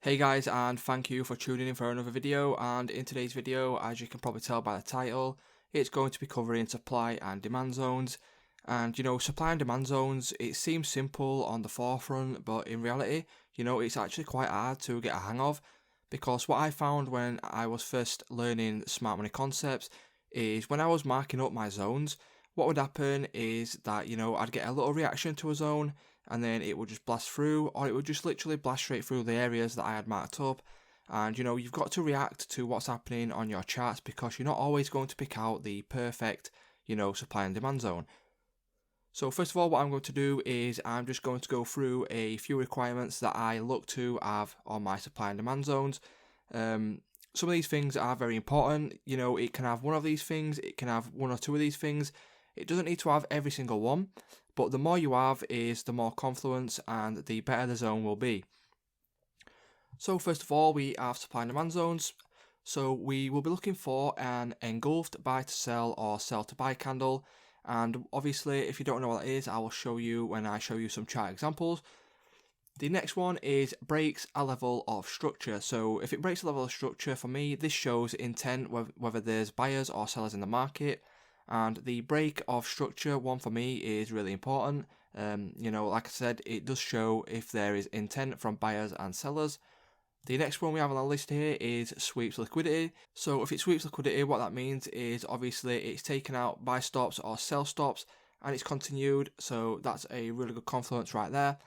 Hey guys, and thank you for tuning in for another video. And in today's video, as you can probably tell by the title, it's going to be covering supply and demand zones. And supply and demand zones, it seems simple on the forefront, but in reality, it's actually quite hard to get a hang of, because what I found when I was first learning smart money concepts is when I was marking up my zones, what would happen is that I'd get a little reaction to a zone, and then it would just blast through, or it would just literally blast straight through the areas that I had marked up. And you've got to react to what's happening on your charts, because you're not always going to pick out the perfect supply and demand zone. So first of all, what I'm going to do is I'm just going to go through a few requirements that I look to have on my supply and demand zones. Some of these things are very important. It can have one of these things, it can have one or two of these things. It doesn't need to have every single one, but the more you have is the more confluence and the better the zone will be. So first of all, we have supply and demand zones. So we will be looking for an engulfed buy to sell or sell to buy candle. And obviously, if you don't know what that is, I will show you when I show you some chart examples. The next one is breaks a level of structure. So if it breaks a level of structure, for me, this shows intent, whether there's buyers or sellers in the market. And the break of structure one for me is really important. Like I said, it does show if there is intent from buyers and sellers. The next one we have on the list here is sweeps liquidity. So if it sweeps liquidity, what that means is obviously it's taken out buy stops or sell stops and it's continued. So that's a really good confluence right there.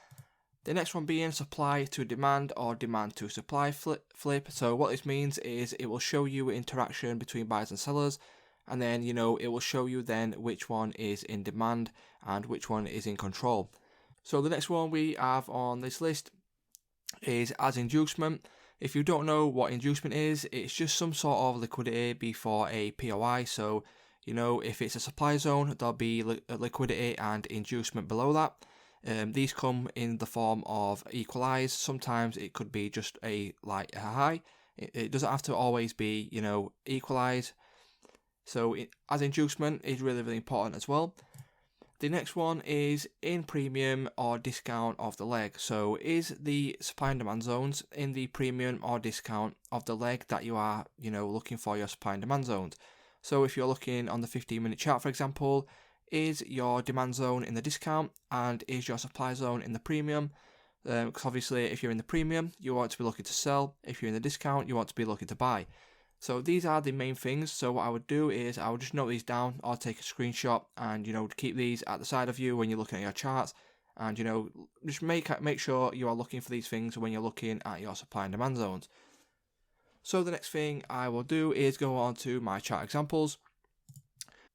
The next one being supply to demand or demand to supply flip. So what this means is it will show you interaction between buyers and sellers. And then, it will show you then which one is in demand and which one is in control. So the next one we have on this list is as inducement. If you don't know what inducement is, it's just some sort of liquidity before a POI. So, if it's a supply zone, there'll be liquidity and inducement below that. These come in the form of equalize. Sometimes it could be just a high. It doesn't have to always be, equalize. So as inducement is really, really important as well. The next one is in premium or discount of the leg. So is the supply and demand zones in the premium or discount of the leg that you are, looking for your supply and demand zones. So if you're looking on the 15-minute chart, for example, is your demand zone in the discount and is your supply zone in the premium? Because obviously if you're in the premium, you want to be looking to sell. If you're in the discount, you want to be looking to buy. So these are the main things. So what I would do is I would just note these down or take a screenshot and keep these at the side of you when you're looking at your charts, and just make sure you are looking for these things when you're looking at your supply and demand zones. So the next thing I will do is go on to my chart examples.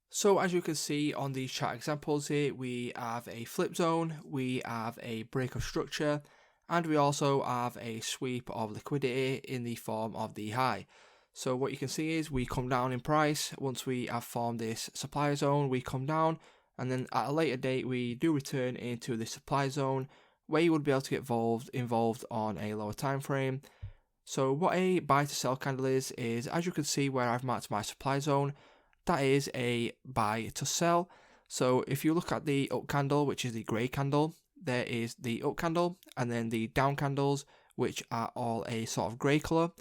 So as you can see on these chart examples here, we have a flip zone, we have a break of structure, and we also have a sweep of liquidity in the form of the high. So what you can see is we come down in price. Once we have formed this supply zone, we come down, and then at a later date we do return into the supply zone where you would be able to get involved on a lower time frame. So what a buy to sell candle is as you can see where I've marked my supply zone, that is a buy to sell. So if you look at the up candle, which is the grey candle, there is the up candle, and then the down candles, which are all a sort of grey colour.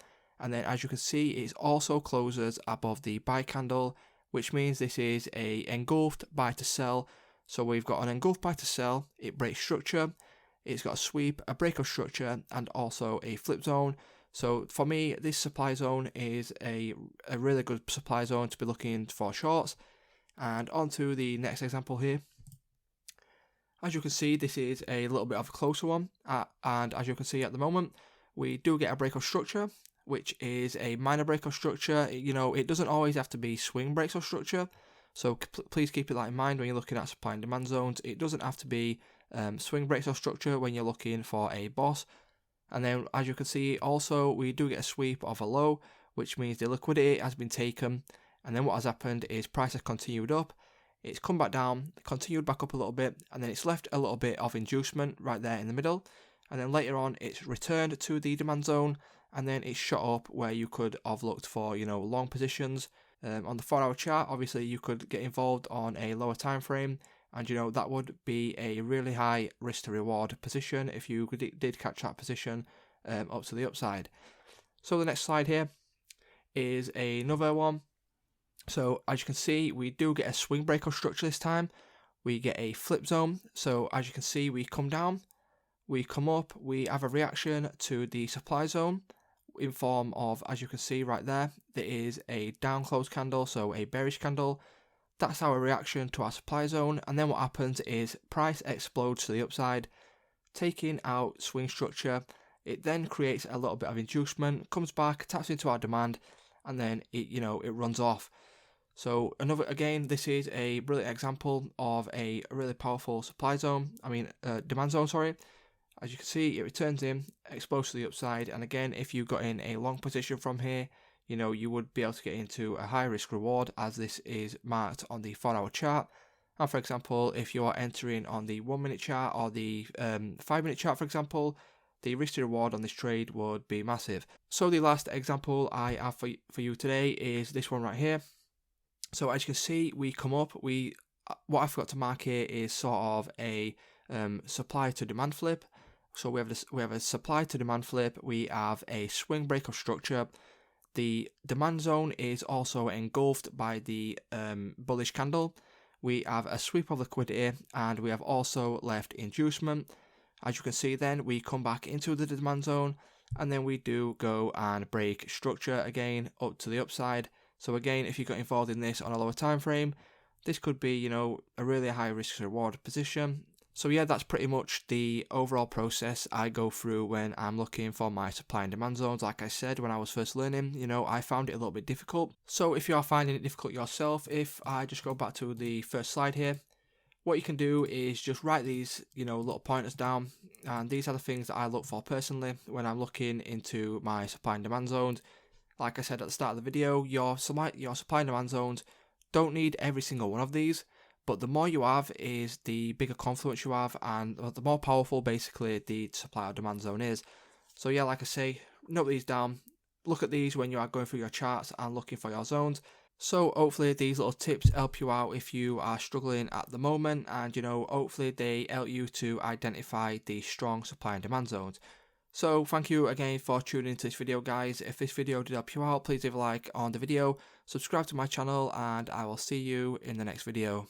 And then as you can see, it also closes above the buy candle, which means this is a engulfed buy to sell. So we've got an engulfed buy to sell, it breaks structure, it's got a sweep, a break of structure, and also a flip zone. So for me, this supply zone is a really good supply zone to be looking for shorts. And on to the next example here. As you can see, this is a little bit of a closer one. And as you can see at the moment, we do get a break of structure, which is a minor break of structure. It doesn't always have to be swing breaks of structure. So please keep that in mind when you're looking at supply and demand zones. It doesn't have to be swing breaks of structure when you're looking for a boss. And then as you can see, also we do get a sweep of a low, which means the liquidity has been taken. And then what has happened is price has continued up. It's come back down, continued back up a little bit, and then it's left a little bit of inducement right there in the middle. And then later on, it's returned to the demand zone, and then it's shot up where you could have looked for, long positions. On the 4-hour chart, obviously you could get involved on a lower time frame, and that would be a really high risk to reward position if you did catch that position. up to the upside. So the next slide here is another one. So as you can see, we do get a swing breakout structure this time. We get a flip zone. So as you can see, we come down, we come up, we have a reaction to the supply zone in form of, as you can see right there is a down close candle, so a bearish candle. That's our reaction to our supply zone, and then what happens is price explodes to the upside, taking out swing structure. It then creates a little bit of inducement, comes back, taps into our demand, and then it runs off. So this is a brilliant example of a really powerful demand zone, sorry. As you can see, it returns in, explodes to the upside, and again, if you got in a long position from here, you would be able to get into a high risk reward, as this is marked on the 4-hour chart. And for example, if you are entering on the 1-minute chart or the 5-minute chart, for example, the risk to reward on this trade would be massive. So the last example I have for you today is this one right here. So as you can see, we come up. What I forgot to mark here is sort of a supply to demand flip. So we have a supply to demand flip. We have a swing breakout structure. The demand zone is also engulfed by the bullish candle. We have a sweep of liquidity, and we have also left inducement. As you can see, then we come back into the demand zone, and then we do go and break structure again up to the upside. So again, if you got involved in this on a lower time frame, this could be, a really high risk reward position. So yeah, that's pretty much the overall process I go through when I'm looking for my supply and demand zones. Like I said, when I was first learning, I found it a little bit difficult. So if you are finding it difficult yourself, if I just go back to the first slide here, what you can do is just write these, little pointers down. And these are the things that I look for personally when I'm looking into my supply and demand zones. Like I said at the start of the video, your supply and demand zones don't need every single one of these. But the more you have is the bigger confluence you have, and the more powerful basically the supply or demand zone is. So yeah, like I say, note these down, look at these when you are going through your charts and looking for your zones. So hopefully these little tips help you out if you are struggling at the moment, and hopefully they help you to identify the strong supply and demand zones. So thank you again for tuning into this video, guys. If this video did help you out, please leave a like on the video, subscribe to my channel, and I will see you in the next video.